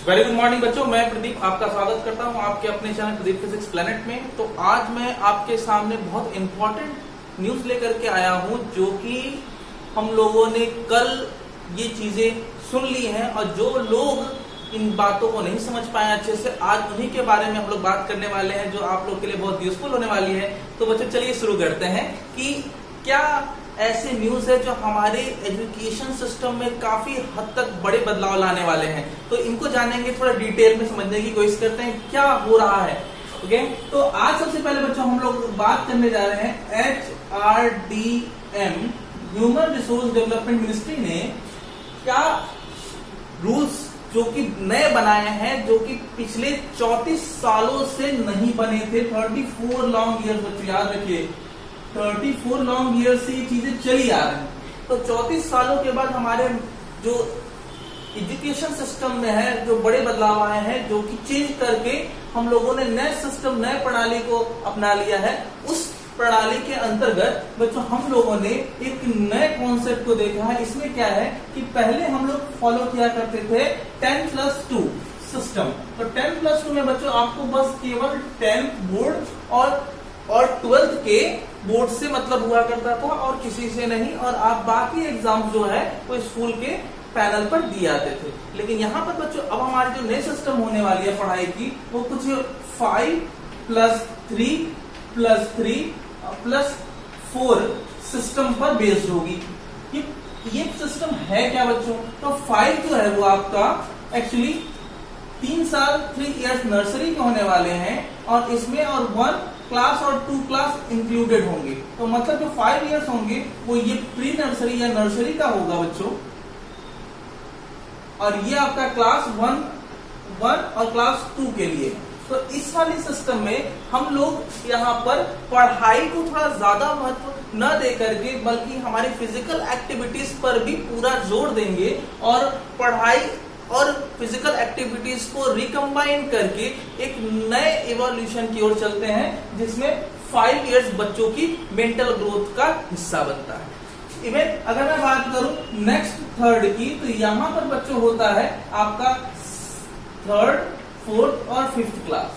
Very good morning बच्चों, मैं प्रदीप आपका स्वागत करता हूं आपके अपने चैनल प्रदीप फिजिक्स प्लेनेट में। तो आज मैं आपके सामने बहुत इंपॉर्टेंट न्यूज लेकर के आया हूं, जो कि हम लोगों ने कल ये चीजें सुन ली हैं और जो लोग इन बातों को नहीं समझ पाए अच्छे से, आज उन्हीं के बारे में हम लोग बात करने वाले हैं, जो आप लोग के लिए बहुत यूजफुल होने वाली है। तो बच्चों चलिए शुरू करते हैं कि क्या ऐसे न्यूज है जो हमारे एजुकेशन सिस्टम में काफी हद तक बड़े बदलाव लाने वाले हैं। तो इनको जानेंगे, थोड़ा डिटेल में समझने की कोशिश करते हैं क्या हो रहा है। ओके, तो आज सबसे पहले बच्चों हम लोग बात करने जा रहे हैं HRDM human resource development ministry ने क्या रूल्स जो कि नए बनाए हैं, जो कि पिछले 34 सालों से नहीं बने थे। 34 लॉन्ग ईयर्स बच्चों याद रखिए, 34 लॉन्ग ईयर से ये चीजें चली आ रही हैं। तो 34 सालों के बाद हमारे जो एजुकेशन सिस्टम में है जो बड़े बदलाव आए हैं, जो कि चेंज करके हम लोगों ने नए सिस्टम, नए प्रणाली को अपना लिया है। उस प्रणाली के अंतर्गत बच्चों हम लोगों ने एक नए कॉन्सेप्ट को देखा है। इसमें क्या है कि पहले हम लोग फॉलो किया करते थे 10+2 सिस्टम। तो 10+2 में बच्चों आपको बस केवल 10th बोर्ड और 12th के बोर्ड से मतलब हुआ करता था और किसी से नहीं, और आप बाकी एग्जाम जो है वो स्कूल के पैनल पर दिए जाते थे। लेकिन यहाँ पर बच्चों अब हमारी जो नई सिस्टम होने वाली है पढ़ाई की, वो कुछ 5+3+3+4 सिस्टम पर बेस्ड होगी। ये सिस्टम है क्या बच्चों? तो 5 जो है वो आपका एक्चुअली 3 साल 3 इयर्स नर्सरी के होने वाले हैं, और इसमें और 1 क्लास और 2 क्लास इंक्लूडेड होंगे। तो मतलब जो 5 इयर्स होंगे वो ये प्री नर्सरी या नर्सरी का होगा बच्चों, और ये आपका क्लास 1 और क्लास 2 के लिए। तो इस वाली सिस्टम में हम लोग यहाँ पर पढ़ाई को थोड़ा ज्यादा महत्व न दे करके, बल्कि हमारी फिजिकल एक्टिविटीज पर भी पूरा जोर देंगे, और पढ़ाई और फिजिकल एक्टिविटीज को रिकम्बाइन करके एक नए इवोल्यूशन की ओर चलते हैं, जिसमें 5 इयर्स बच्चों की मेंटल ग्रोथ का हिस्सा बनता है। इवन अगर मैं बात करूं नेक्स्ट थर्ड की, तो यहाँ पर बच्चों होता है आपका 3rd, 4th और 5th क्लास।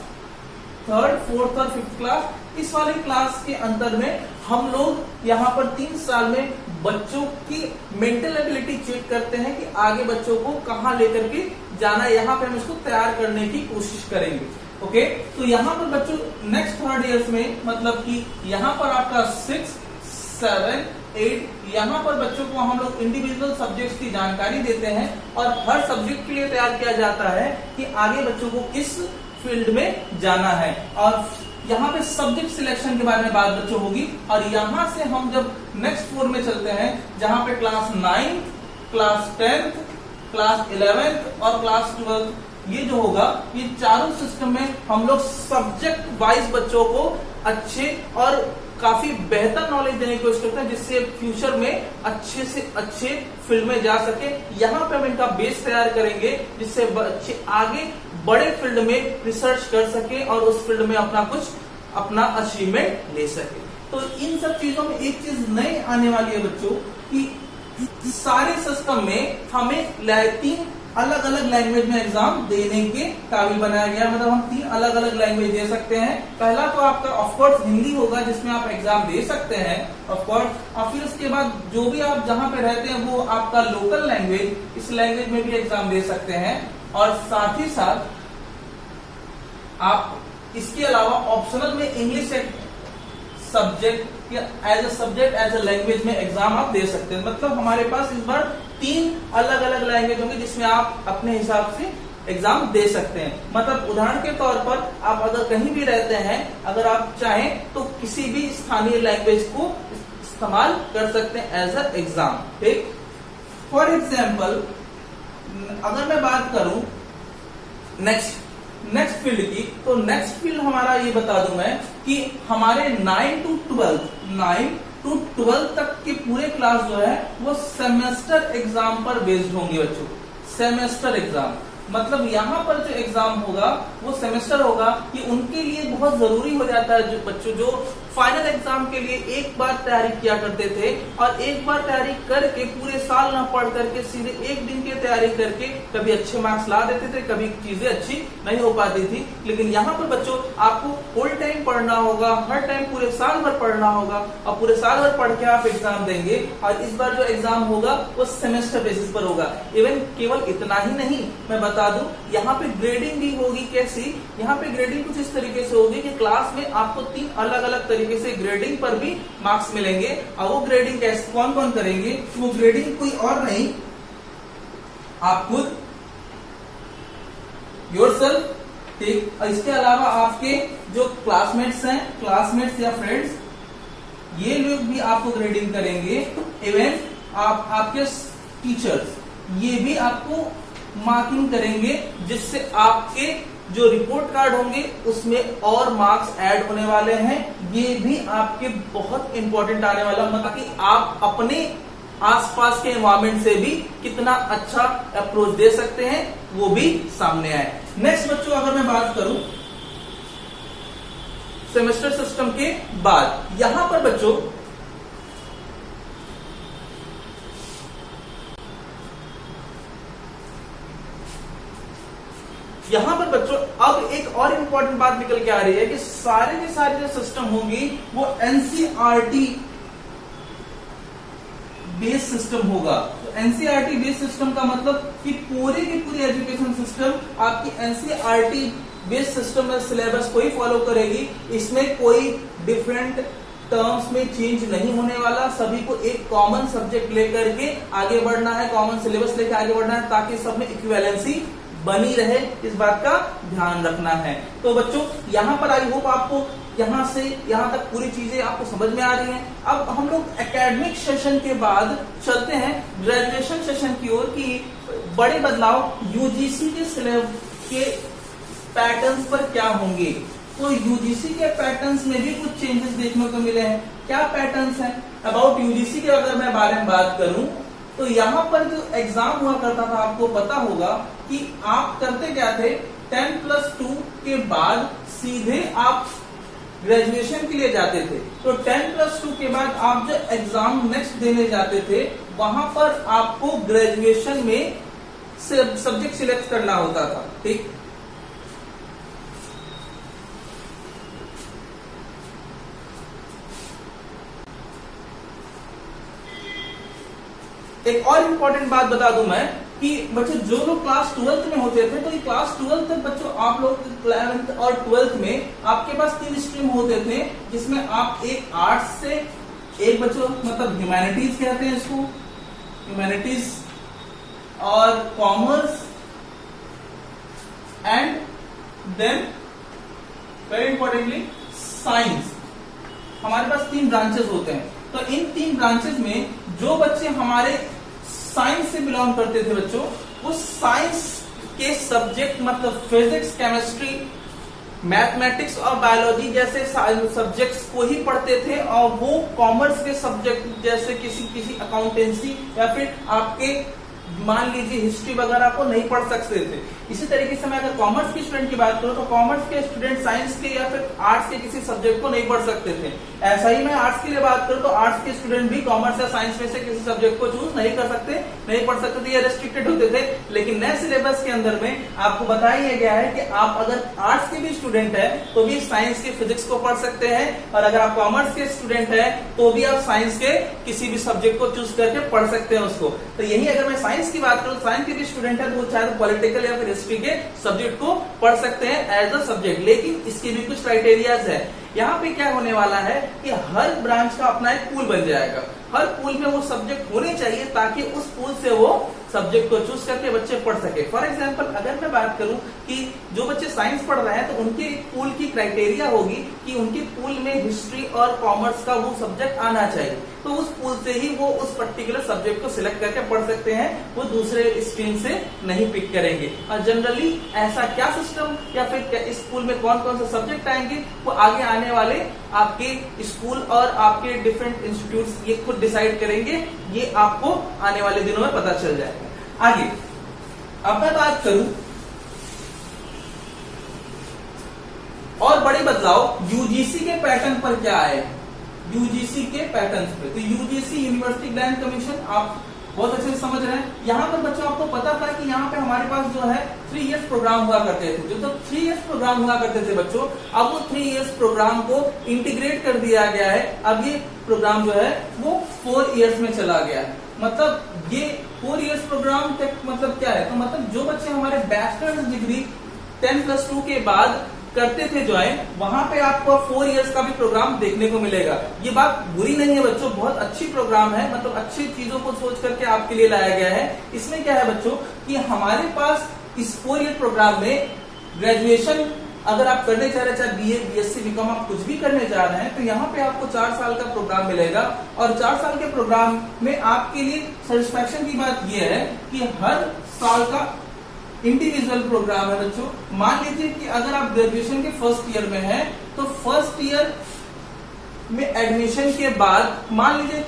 3rd, 4th और 5th क्लास, इस वाले क्लास के अंतर में हम लोग यहाँ पर 3 साल में बच्चों की मेंटल एबिलिटी चेक करते हैं कि आगे बच्चों को कहाँ लेकर के जाना है। यहाँ पे हम इसको तैयार करने की कोशिश करेंगे। ओके, तो यहाँ पर बच्चों नेक्स्ट 3rd इयर्स में मतलब कि यहाँ पर आपका 6, 7, 8 यहाँ पर बच्चों को हम लोग इंडिविजुअल सब्जेक्ट्स की जानकारी देते हैं, और हर सब्जेक्ट के लिए तैयार किया जाता है कि आगे बच्चों को किस फील्ड में जाना है। और यहाँ पे सब्जेक्ट सिलेक्शन के बारे में बात बच्चों होगी। और यहाँ से हम जब नेक्स्ट 4 में चलते हैं, जहाँ पे class 9, class 10th, class 11th और क्लास 12th ये जो होगा, ये चारों सिस्टम में हम लोग सब्जेक्ट वाइज बच्चों को अच्छे और काफी बेहतर नॉलेज देने की कोशिश करते हैं, जिससे फ्यूचर में अच्छे से अच्छे फील्ड में जा सके। यहाँ पे हम इनका बेस तैयार करेंगे, जिससे बच्चे आगे बड़े फील्ड में रिसर्च कर सके और उस फील्ड में अपना अचीवमेंट ले सके। तो इन सब चीजों में एक चीज नई आने वाली है बच्चों, कि सारे सिस्टम में हमें 3 अलग अलग लैंग्वेज में एग्जाम देने के काबिल बनाया गया। मतलब हम 3 अलग अलग लैंग्वेज दे सकते हैं। पहला तो आपका ऑफकोर्स हिंदी होगा, जिसमें आप एग्जाम दे सकते हैं ऑफकोर्स, और फिर उसके बाद जो भी आप जहां पे रहते हैं वो आपका लोकल लैंग्वेज, इस लैंग्वेज में भी एग्जाम दे सकते हैं। और साथ ही साथ आप इसके अलावा ऑप्शनल में इंग्लिश सब्जेक्ट या एज अ लैंग्वेज में एग्जाम आप दे सकते हैं। मतलब हमारे पास इस बार 3 अलग अलग लैंग्वेज होंगे, जिसमें आप अपने हिसाब से एग्जाम दे सकते हैं। मतलब उदाहरण के तौर पर आप अगर कहीं भी रहते हैं, अगर आप चाहें तो किसी भी स्थानीय लैंग्वेज को इस्तेमाल कर सकते हैं एज अ एग्जाम। ठीक, फॉर एग्जाम्पल अगर मैं बात करूं नेक्स्ट फील्ड की, तो नेक्स्ट फील्ड हमारा ये बता दूं मैं कि हमारे 9 to 12 तक के पूरे क्लास जो है वो सेमेस्टर एग्जाम पर बेस्ड होंगे बच्चों, सेमेस्टर एग्जाम। मतलब यहाँ पर जो एग्जाम होगा वो सेमेस्टर होगा, कि उनके लिए बहुत जरूरी हो जाता है। जो बच्चों जो फाइनल एग्जाम के लिए एक बार तैयारी किया करते थे और एक बार तैयारी करके पूरे साल ना पढ़ करके सीधे एक दिन की तैयारी करके कभी अच्छे मार्क्स ला देते थे, कभी चीजें अच्छी नहीं हो पाती थी। लेकिन यहाँ पर बच्चों आपको फुल टाइम पढ़ना होगा, हर टाइम पूरे साल भर पढ़ना होगा और पूरे साल भर पढ़ के आप एग्जाम देंगे। और इस बार जो एग्जाम होगा वो सेमेस्टर बेसिस पर होगा। इवन केवल इतना ही नहीं, मैं बता दूं यहाँ पे ग्रेडिंग भी होगी। कैसी? यहाँ पे ग्रेडिंग कुछ इस तरीके से होगी कि क्लास में आपको 3 अलग अलग तरीके से ग्रेडिंग पर भी मार्क्स मिलेंगे। और वो ग्रेडिंग कैसे कौन कौन करेंगे? वो ग्रेडिंग कोई और नहीं, आप खुद योरसेल्फ, ठीक। और इसके अलावा आपके जो क्लासमेट्स या फ्रेंड्स, ये लोग भी आपको ग्रेडिंग करेंगे। इवन आपके टीचर्स ये भी आपको मार्किंग करेंगे, जिससे आपके जो रिपोर्ट कार्ड होंगे उसमें और मार्क्स ऐड होने वाले हैं। ये भी आपके बहुत इंपॉर्टेंट आने वाला, मतलब कि आप अपने आसपास के एनवायरमेंट से भी कितना अच्छा अप्रोच दे सकते हैं वो भी सामने आए। नेक्स्ट बच्चों, अगर मैं बात करूं सेमेस्टर सिस्टम के बाद, यहां पर बच्चों अब एक और इंपॉर्टेंट बात निकल के आ रही है कि सारे के सारे जो सिस्टम होंगी वो एनसीईआरटी बेस्ड सिस्टम होगा। तो एनसीईआरटी बेस्ड सिस्टम का मतलब कि पूरे की पूरी एजुकेशन सिस्टम आपकी एनसीईआरटी बेस्ड सिस्टम में सिलेबस को ही फॉलो करेगी। इसमें कोई डिफरेंट टर्म्स में चेंज नहीं होने वाला। सभी को एक कॉमन सब्जेक्ट लेकर के आगे बढ़ना है, कॉमन सिलेबस लेकर आगे बढ़ना है, ताकि सब में इक्विवेलेंसी बनी रहे। इस बात का ध्यान रखना है। तो बच्चों यहाँ पर आई होप आपको यहाँ से यहाँ तक पूरी चीजें आपको समझ में आ रही हैं। अब हम लोग एकेडमिक सेशन के बाद चलते हैं ग्रेजुएशन सेशन की ओर, कि बड़े बदलाव यूजीसी के सिलेबस के पैटर्न्स पर क्या होंगे। तो यूजीसी के पैटर्न्स में भी कुछ चेंजेस देखने को मिले हैं। क्या पैटर्न्स हैं? अबाउट यूजीसी के अगर मैं बारे में बात करूं तो यहाँ पर जो एग्जाम हुआ करता था, आपको पता होगा कि आप करते क्या थे, 10+2 के बाद सीधे आप ग्रेजुएशन के लिए जाते थे। तो 10+2 के बाद आप जो एग्जाम नेक्स्ट देने जाते थे, वहां पर आपको ग्रेजुएशन में सब्जेक्ट सिलेक्ट करना होता था, ठीक। एक और इम्पोर्टेंट बात बता दूं मैं कि बच्चों जो लोग क्लास 12th में होते थे, तो ये क्लास 12th तक बच्चों आप लोग 11th और 12th में आपके पास 3 स्ट्रीम होते थे, जिसमें आप एक आर्ट्स से, एक बच्चों मतलब ह्यूमैनिटीज कहते हैं इसको, ह्यूमैनिटीज और commerce, and then very importantly science. हमारे पास 3 ब्रांचेस होते हैं। तो इन 3 ब्रांचेस में जो बच्चे हमारे साइंस से बिलोंग करते थे बच्चों, वो साइंस के सब्जेक्ट मतलब फिजिक्स, केमिस्ट्री, मैथमेटिक्स और बायोलॉजी जैसे सब्जेक्ट्स को ही पढ़ते थे, और वो कॉमर्स के सब्जेक्ट जैसे किसी अकाउंटेंसी या फिर आपके मान लीजिए हिस्ट्री वगैरह को नहीं पढ़ सकते थे। इसी तरीके से मैं अगर कॉमर्स के स्टूडेंट की बात करूं तो कॉमर्स के स्टूडेंट साइंस के या फिर आर्ट्स के किसी सब्जेक्ट को नहीं पढ़ सकते थे। ऐसा ही मैं आर्ट्स के लिए बात करूं तो आर्ट्स के स्टूडेंट भी कॉमर्स या साइंस में से किसी सब्जेक्ट को चूज नहीं कर सकते, नहीं पढ़ सकते थे, या रेस्ट्रिक्टेड होते थे। लेकिन नए सिलेबस के अंदर में आपको बताया गया है कि आप अगर आर्ट्स के भी स्टूडेंट है तो भी साइंस के फिजिक्स को पढ़ सकते हैं, और अगर आप कॉमर्स के स्टूडेंट है तो भी आप साइंस के किसी भी सब्जेक्ट को चूज करके पढ़ सकते हैं उसको। तो यही अगर मैं साइंस की बात करूं, साइंस के भी स्टूडेंट है तो वो चाहे पॉलिटिकल या फिर हिस्ट्री के सब्जेक्ट को पढ़ सकते हैं एज अ सब्जेक्ट। लेकिन इसके भी कुछ क्राइटेरियाज है। यहाँ पे क्या होने वाला है कि हर ब्रांच का अपना एक पूल बन जाएगा। हर पूल में वो सब्जेक्ट होने चाहिए ताकि उस पूल से वो सब्जेक्ट को चूज करके बच्चे पढ़ सके। फॉर एग्जाम्पल अगर मैं बात करूं कि जो बच्चे साइंस पढ़ रहे हैं तो उनके पूल की क्राइटेरिया होगी कि उनके पूल में हिस्ट्री और कॉमर्स का वो सब्जेक्ट आना चाहिए, तो उस पूल से ही वो उस पर्टिकुलर सब्जेक्ट को सिलेक्ट करके पढ़ सकते हैं, वो दूसरे स्ट्रीम से नहीं पिक करेंगे। और जनरली ऐसा क्या सिस्टम या फिर इस पूल में कौन कौन से सब्जेक्ट आएंगे वो आगे आने वाले आपके स्कूल और आपके डिफरेंट इंस्टीट्यूट्स ये खुद डिसाइड करेंगे। ये आपको आने वाले दिनों में पता चल जाएगा। आगे अब मैं बात करूं और बड़े बदलाव यूजीसी के पैटर्न पर क्या आए, यूजीसी के पैटर्न पे। तो यूजीसी यूनिवर्सिटी ग्रांट कमीशन आप बहुत अच्छे से समझ रहे हैं। यहाँ पर बच्चों आपको पता था कि यहाँ पे हमारे पास जो है 3 इयर्स प्रोग्राम हुआ करते थे, जो तो 3 इयर्स प्रोग्राम हुआ करते थे बच्चों, अब वो 3 इयर्स प्रोग्राम को इंटीग्रेट कर दिया गया है। अब ये प्रोग्राम जो है वो 4 इयर्स में चला गया है। मतलब ये 4 इयर्स प्रोग्राम तक मतलब क्या है, तो मतलब जो बच्चे हमारे बैचलर्स डिग्री 10+2 के बाद करते थे ज्वाइन, वहां पे आपको 4 इयर्स का भी प्रोग्राम देखने को मिलेगा। ये बात बुरी नहीं है बच्चों, बहुत अच्छी प्रोग्राम है, मतलब अच्छी चीजों को सोच करके आपके लिए लाया गया है। इसमें क्या है बच्चों कि हमारे पास इस 4 ईयर प्रोग्राम में ग्रेजुएशन अगर आप करने चाह रहे हैं, चाहे बीए, बीएससी, बीकॉम आप कुछ भी करने जा रहे हैं, तो यहाँ पे आपको 4 साल का प्रोग्राम मिलेगा। और 4 साल के प्रोग्राम में आपके लिए सेटिस्फैक्शन की बात यह है कि हर साल का इंडिविजुअल प्रोग्राम है बच्चों। मान लीजिए कि अगर आप ग्रेजुएशन के फर्स्ट ईयर में हैं, तो फर्स्ट ईयर में एडमिशन के बाद मान लीजिए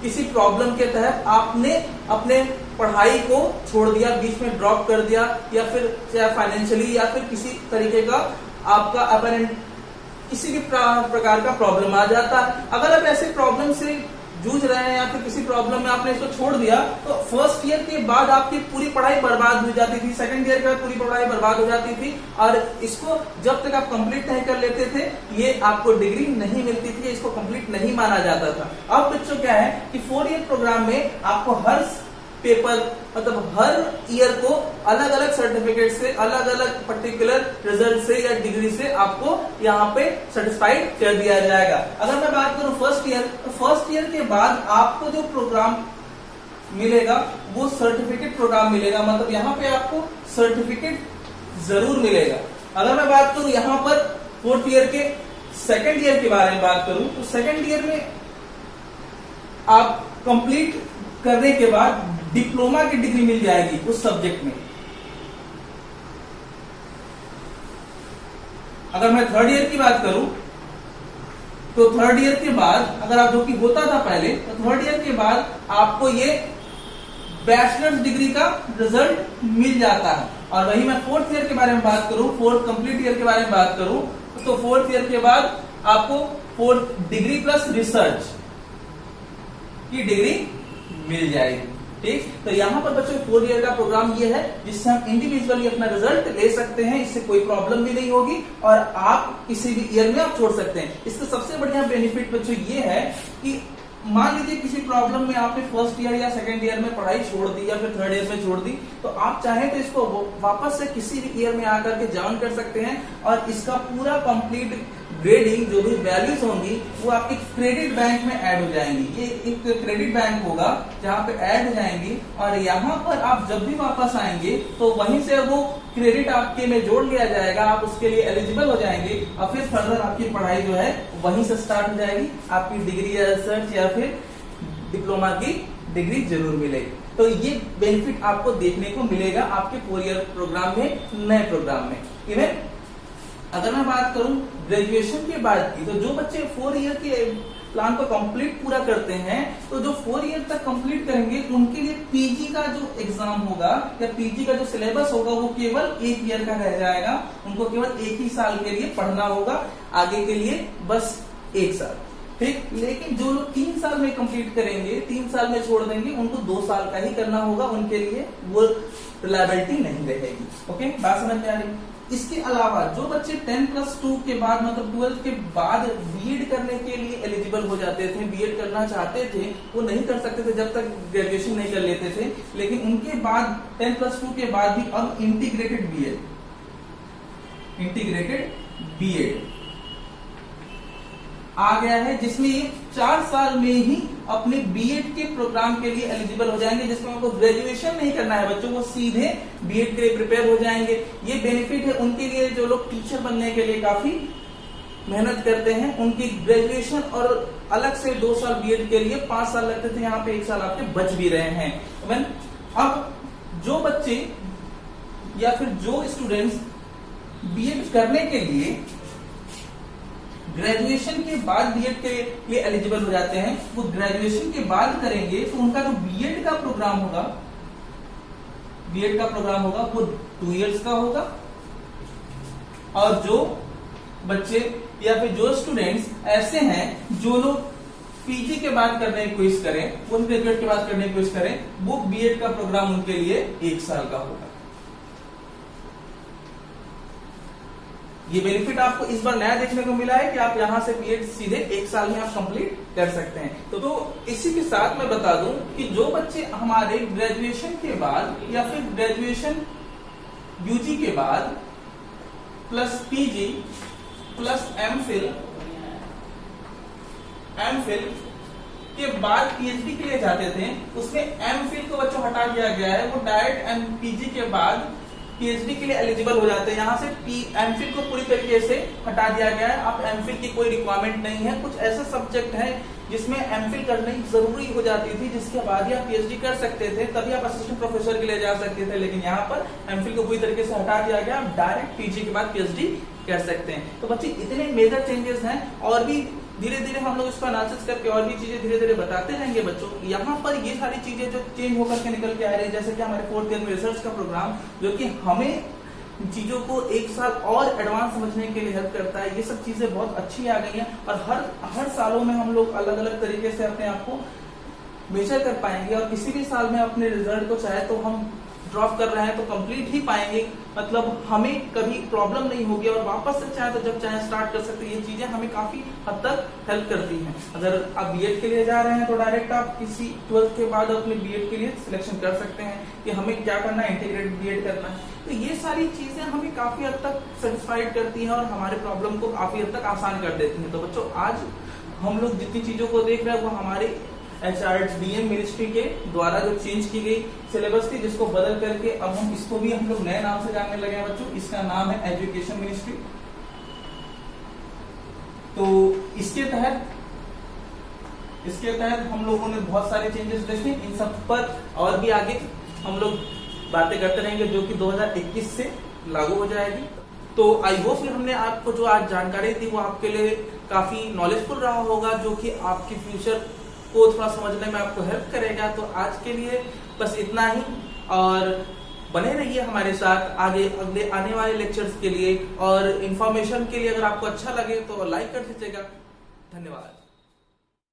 किसी प्रॉब्लम के तहत आपने अपने पढ़ाई को छोड़ दिया, बीच में ड्रॉप कर दिया, या फिर चाहे फाइनेंशियली या फिर किसी तरीके का आपका अपरेंट किसी भी प्रकार का प्रॉब्लम आ जाता है। अगर आप ऐसे प्रॉब्लम से जूझ रहे हैं या फिर किसी प्रॉब्लम में आपने इसको छोड़ दिया, तो फर्स्ट ईयर के बाद आपकी पूरी पढ़ाई बर्बाद हो जाती थी, सेकंड ईयर के बाद पूरी पढ़ाई बर्बाद हो जाती थी, और इसको जब तक आप कंप्लीट नहीं कर लेते थे ये आपको डिग्री नहीं मिलती थी, इसको कंप्लीट नहीं माना जाता था। अब बच्चों क्या है कि 4 ईयर प्रोग्राम में आपको हर पेपर मतलब हर ईयर को अलग अलग सर्टिफिकेट से, अलग अलग पर्टिकुलर रिजल्ट से या डिग्री से आपको यहाँ पे सेटिस्फाइड कर दिया जाएगा। अगर मैं बात करूं फर्स्ट ईयर, तो फर्स्ट ईयर के बाद आपको जो प्रोग्राम मिलेगा वो सर्टिफिकेट प्रोग्राम मिलेगा, मतलब यहाँ पे आपको सर्टिफिकेट जरूर मिलेगा। अगर मैं बात करूं यहाँ पर 4th ईयर के सेकेंड ईयर के बारे में बात करूं, तो सेकेंड ईयर में आप कंप्लीट करने के बाद डिप्लोमा की डिग्री मिल जाएगी उस सब्जेक्ट में। अगर मैं 3rd ईयर की बात करूं, तो 3rd ईयर के बाद अगर आप जो कि होता था पहले, तो 3rd ईयर के बाद आपको ये बैचलर्स डिग्री का रिजल्ट मिल जाता है। और वही मैं 4th ईयर के बारे में बात करूं, 4th कंप्लीट ईयर के बारे में बात करूं, तो 4th ईयर के बाद आपको 4th डिग्री प्लस रिसर्च की डिग्री मिल जाएगी। ठीक, तो यहाँ पर बच्चों 4 ईयर का प्रोग्राम ये है जिससे हम इंडिविजुअली अपना रिजल्ट ले सकते हैं, इससे कोई प्रॉब्लम भी नहीं होगी और आप किसी भी ईयर में आप छोड़ सकते हैं। इसका सबसे बढ़िया बेनिफिट बच्चों ये है कि मान लीजिए किसी प्रॉब्लम में आपने फर्स्ट ईयर या सेकंड ईयर में पढ़ाई छोड़ दी या फिर 3rd ईयर में छोड़ दी, तो आप चाहें तो इसको वापस से किसी भी ईयर में आकर के ज्वाइन कर सकते हैं और इसका पूरा कंप्लीट ग्रेडिंग जो भी वैल्यूज होंगी वो आपके क्रेडिट बैंक में ऐड हो जाएंगी। ये एक क्रेडिट बैंक होगा जहाँ पे ऐड हो जाएंगी और यहाँ पर आप जब भी वापस आएंगे तो वहीं से वो क्रेडिट आपके में जोड़ लिया जाएगा, आप उसके लिए एलिजिबल हो जाएंगे और फिर फर्दर आपकी पढ़ाई जो है वहीं से स्टार्ट हो जाएगी। आपकी डिग्री या रिसर्च या फिर डिप्लोमा की डिग्री जरूर मिलेगी। तो ये बेनिफिट आपको देखने को मिलेगा आपके 4 ईयर प्रोग्राम में, नए प्रोग्राम में। इवन अगर मैं बात करूं ग्रेजुएशन के बाद की, तो जो बच्चे 4 ईयर के प्लान को कंप्लीट पूरा करते हैं, तो जो 4 ईयर तक कंप्लीट करेंगे उनके लिए पीजी का जो एग्जाम होगा या पीजी का जो सिलेबस होगा वो केवल 1 ईयर का रह जाएगा। उनको केवल 1 ही साल के लिए पढ़ना होगा, आगे के लिए बस 1 साल। ठीक, लेकिन जो लोग 3 साल में कंप्लीट करेंगे, 3 साल में छोड़ देंगे, उनको 2 साल का ही करना होगा, उनके लिए वो रिलायबिलिटी नहीं रहेगी। ओके, बात समझ में आ रही? इसके अलावा जो बच्चे 10+2 के बाद मतलब 12th के बाद बीएड करने के लिए एलिजिबल हो जाते थे, बीएड करना चाहते थे, वो नहीं कर सकते थे जब तक ग्रेजुएशन नहीं कर लेते थे, लेकिन उनके बाद 10+2 के बाद भी अब इंटीग्रेटेड बीएड आ गया है, जिसमें ये 4 साल में ही अपने बीएड के प्रोग्राम के लिए एलिजिबल हो जाएंगे, जिसमें उनको ग्रेजुएशन नहीं करना है बच्चों, वो सीधे बीएड के लिए प्रिपेयर हो जाएंगे। ये बेनिफिट है उनके लिए जो लोग टीचर बनने के लिए काफी मेहनत करते हैं, उनकी ग्रेजुएशन और अलग से 2 साल बीएड के लिए 5 साल लगते थे, यहाँ पे 1 साल आपके बच भी रहे हैं। अब जो बच्चे या फिर जो स्टूडेंट्स बीएड करने के लिए ग्रेजुएशन के बाद बीएड के लिए एलिजिबल हो जाते हैं, वो ग्रेजुएशन के बाद करेंगे तो उनका जो बीएड का प्रोग्राम होगा वो 2 इयर्स का होगा और जो बच्चे या फिर जो स्टूडेंट्स ऐसे हैं जो लोग पीजी के बाद करने की कोशिश करें, पोस्ट ग्रेजुएट के बाद करने की कोशिश करें, वो बीएड का प्रोग्राम उनके लिए 1 साल का होगा। ये बेनिफिट आपको इस बार नया देखने को मिला है कि आप यहां से बीएड सीधे 1 साल में आप कंप्लीट कर सकते हैं। तो इसी के साथ मैं बता दूं कि जो बच्चे हमारे ग्रेजुएशन के बाद या फिर ग्रेजुएशन यूजी के बाद प्लस पीजी प्लस एमफिल के बाद पीएचडी के लिए जाते थे, उसमें एमफिल को बच्चों हटा दिया गया है। वो डायरेक्ट पीजी के बाद पीएचडी के लिए एलिजिबल हो जाते हैं। यहाँ से एमफिल को पूरी तरीके से हटा दिया गया है। अब एमफिल की कोई रिक्वायरमेंट नहीं है। कुछ ऐसे सब्जेक्ट है जिसमें एमफिल करनी जरूरी हो जाती थी, जिसके बाद ही आप पीएचडी कर सकते थे, तभी आप असिस्टेंट प्रोफेसर के लिए जा सकते थे। लेकिन यहाँ पर एमफिल को पूरी तरीके से हटा दिया गया, आप डायरेक्ट पीजी के बाद पीएचडी कर सकते हैं। तो बच्चे इतने मेजर चेंजेस हैं, और भी धीरे धीरे हम लोग इसको एनालिसिस करके और भी चीजें धीरे धीरे बताते रहेंगे बच्चों। यहाँ पर ये सारी चीजें जो चेंज होकर के निकल के आ रही है, जैसे कि हमारे 4th ईयर में रिसर्च का प्रोग्राम, जो कि हमें चीजों को 1 साल और एडवांस समझने के लिए हेल्प करता है। ये सब चीजें बहुत अच्छी आ गई हैं, और हर सालों में हम लोग अलग अलग तरीके से अपने आप को मेजर कर पाएंगे, और किसी भी साल में अपने रिजल्ट को चाहे तो हम ड्रॉप कर रहे हैं तो कंप्लीट ही पाएंगे। मतलब हमें कभी प्रॉब्लम नहीं होगी, और वापस से चाहे तो जब चाहे स्टार्ट कर सकते हैं। ये चीजें हमें काफी हद तक हेल्प करती हैं। अगर आप बीएड के लिए जा रहे हैं तो डायरेक्ट आप किसी 12th के बाद अपने बीएड के लिए सिलेक्शन कर सकते हैं कि हमें क्या करना है, इंटीग्रेटेड बीएड करना है। तो ये सारी चीजें हमें काफी हद तक सेटिस्फाइड करती हैं और हमारे प्रॉब्लम को काफी हद तक आसान कर देती हैं। तो बच्चों, आज हम लोग जितनी चीजों को देख रहे हैं वो हमारे HRDM मिनिस्ट्री के द्वारा जो चेंज की गई सिलेबस थी, जिसको बदल करके अब इसको भी हम लोग नए नाम से जानने लगे हैं बच्चों। इसका नाम है एजुकेशन मिनिस्ट्री। तो इसके तहत हम लोगों ने बहुत सारे चेंजेस देखे। इन सब पर और भी आगे हम लोग बातें करते रहेंगे, जो कि 2021 से लागू हो जाएगी। तो आई होप हमने आपको जो आज जानकारी दी वो आपके लिए काफी नॉलेजफुल रहा होगा, जो कि आपके फ्यूचर को थोड़ा समझने में आपको हेल्प करेगा। तो आज के लिए बस इतना ही, और बने रहिए हमारे साथ आगे अगले आने वाले लेक्चर्स के लिए। और इन्फॉर्मेशन के लिए अगर आपको अच्छा लगे तो लाइक कर दीजिएगा। धन्यवाद।